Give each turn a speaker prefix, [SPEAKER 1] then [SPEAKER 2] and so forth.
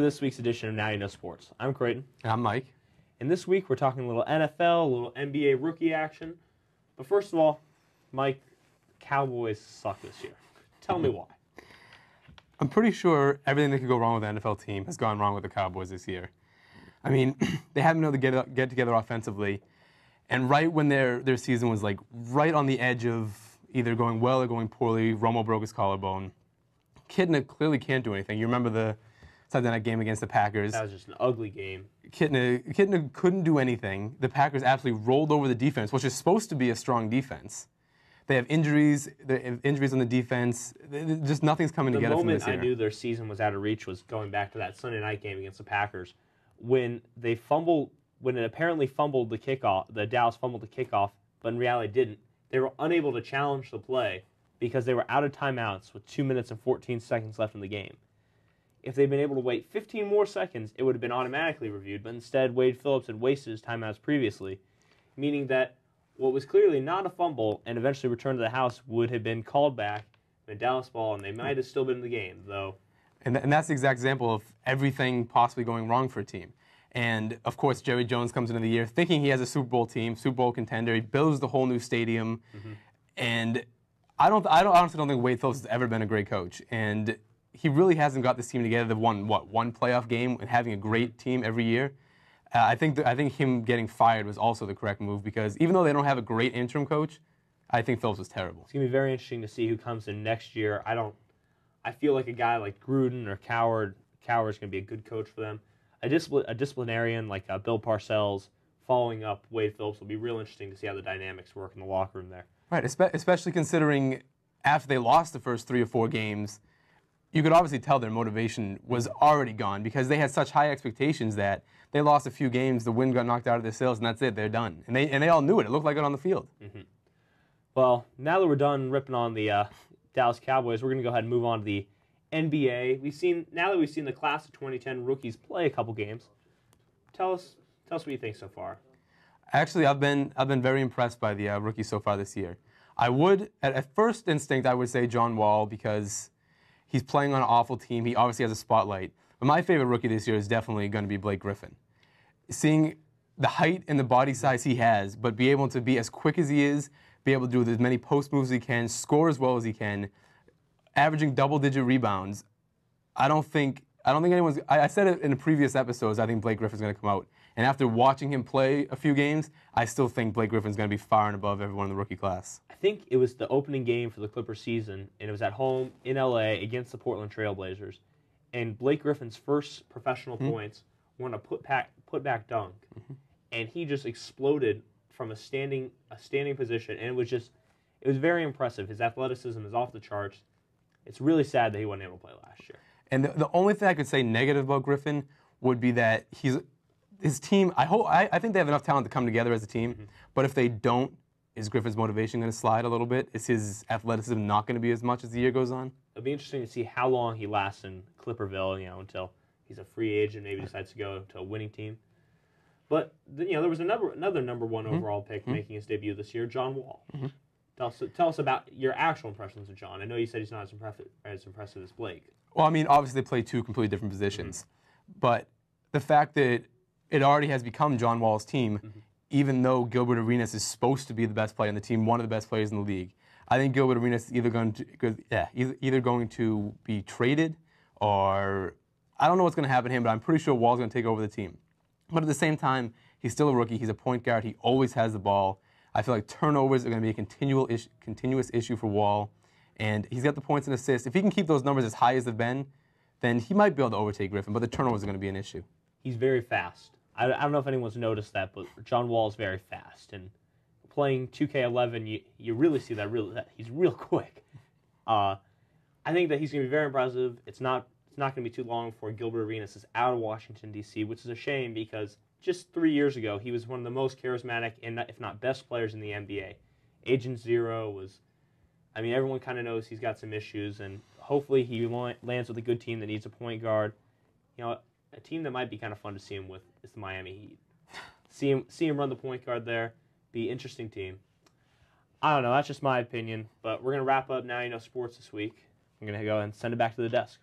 [SPEAKER 1] this week's edition of Now You Know Sports. I'm Creighton.
[SPEAKER 2] And I'm Mike.
[SPEAKER 1] And this week we're talking a little NFL, a little NBA rookie action. But first of all, Mike, Cowboys suck this year. Tell me why.
[SPEAKER 2] I'm pretty sure everything that could go wrong with the NFL team has gone wrong with the Cowboys this year. I mean, they haven't been able to get together offensively. And right when their season was like right on the edge of either going well or going poorly, Romo broke his collarbone. Kitna clearly can't do anything. You remember the Sunday night game against the Packers.
[SPEAKER 1] That was just an ugly game.
[SPEAKER 2] Kitna couldn't do anything. The Packers absolutely rolled over the defense, which is supposed to be a strong defense. They have injuries. They have injuries on the defense. Just nothing's coming together from this year.
[SPEAKER 1] The moment I knew their season was out of reach was going back to that Sunday night game against the Packers, when they fumbled, when it apparently fumbled the kickoff. The Dallas fumbled the kickoff, but in reality didn't. They were unable to challenge the play because they were out of timeouts with 2 minutes and 14 seconds left in the game. If they'd been able to wait 15 more seconds, it would have been automatically reviewed, but instead Wade Phillips had wasted his timeouts previously, meaning that what was clearly not a fumble and eventually returned to the house would have been called back in a Dallas ball, and they might have still been in the game, though.
[SPEAKER 2] And that's the exact example of everything possibly going wrong for a team. And, of course, Jerry Jones comes into the year thinking he has a Super Bowl team, Super Bowl contender. He builds the whole new stadium. And I honestly don't think Wade Phillips has ever been a great coach. And he really hasn't got this team together. They've won, one playoff game and having a great team every year. I think him getting fired was also the correct move, because even though they don't have a great interim coach, I think Phillips was terrible.
[SPEAKER 1] It's going to be very interesting to see who comes in next year. I feel like a guy like Gruden or Coward is going to be a good coach for them. A disciplinarian like Bill Parcells following up Wade Phillips will be real interesting to see how the dynamics work in the locker room there.
[SPEAKER 2] Right, especially considering after they lost the first 3 or 4 games, you could obviously tell their motivation was already gone, because they had such high expectations that they lost a few games, the wind got knocked out of their sails, and that's it, they're done. And they all knew it. It looked like it on the field.
[SPEAKER 1] Well, now that we're done ripping on the Dallas Cowboys, we're going to go ahead and move on to the NBA. Now that we've seen the class of 2010 rookies play a couple games, tell us what you think so far.
[SPEAKER 2] Actually, I've been very impressed by the rookies so far this year. I would, at first instinct, I would say John Wall, because he's playing on an awful team. He obviously has a spotlight. But my favorite rookie this year is definitely going to be Blake Griffin. Seeing the height and the body size he has, but be able to be as quick as he is, be able to do as many post moves as he can, score as well as he can, averaging double-digit rebounds. I don't think anyone's. I said it in the previous episodes. I think Blake Griffin's going to come out. And after watching him play a few games, I still think Blake Griffin's going to be far and above everyone in the rookie class.
[SPEAKER 1] I think it was the opening game for the Clippers season, and it was at home in LA against the Portland Trail Blazers. And Blake Griffin's first professional points were on a put-back dunk. And he just exploded from a standing position, and it was very impressive. His athleticism is off the charts. It's really sad that he wasn't able to play last year.
[SPEAKER 2] And the only thing I could say negative about Griffin would be that his team, I think they have enough talent to come together as a team, but if they don't, is Griffin's motivation going to slide a little bit? Is his athleticism not going to be as much as the year goes on?
[SPEAKER 1] It'll be interesting to see how long he lasts in Clipperville, until he's a free agent, maybe decides to go to a winning team. But there was another number 1 overall pick making his debut this year, John Wall. Tell us about your actual impressions of John. I know you said he's not as impressive as Blake.
[SPEAKER 2] Well, I mean, obviously they play 2 completely different positions, but the fact that it already has become John Wall's team, even though Gilbert Arenas is supposed to be the best player on the team, one of the best players in the league. I think Gilbert Arenas is either going to be traded, or I don't know what's going to happen to him, but I'm pretty sure Wall's going to take over the team. But at the same time, he's still a rookie. He's a point guard. He always has the ball. I feel like turnovers are going to be a continuous issue for Wall, and he's got the points and assists. If he can keep those numbers as high as they've been, then he might be able to overtake Griffin, but the turnovers are going to be an issue.
[SPEAKER 1] He's very fast. I don't know if anyone's noticed that, but John Wall is very fast. And playing 2K11, you really see that he's real quick. I think that he's going to be very impressive. It's not going to be too long before Gilbert Arenas is out of Washington, D.C., which is a shame, because just 3 years ago, he was one of the most charismatic, and if not best players in the NBA. Agent Zero was, everyone kind of knows he's got some issues, and hopefully he lands with a good team that needs a point guard. A team that might be kind of fun to see him with is the Miami Heat. See him run the point guard there. Be an interesting team. I don't know. That's just my opinion. But we're going to wrap up Now You Know Sports this week. I'm going to go ahead and send it back to the desk.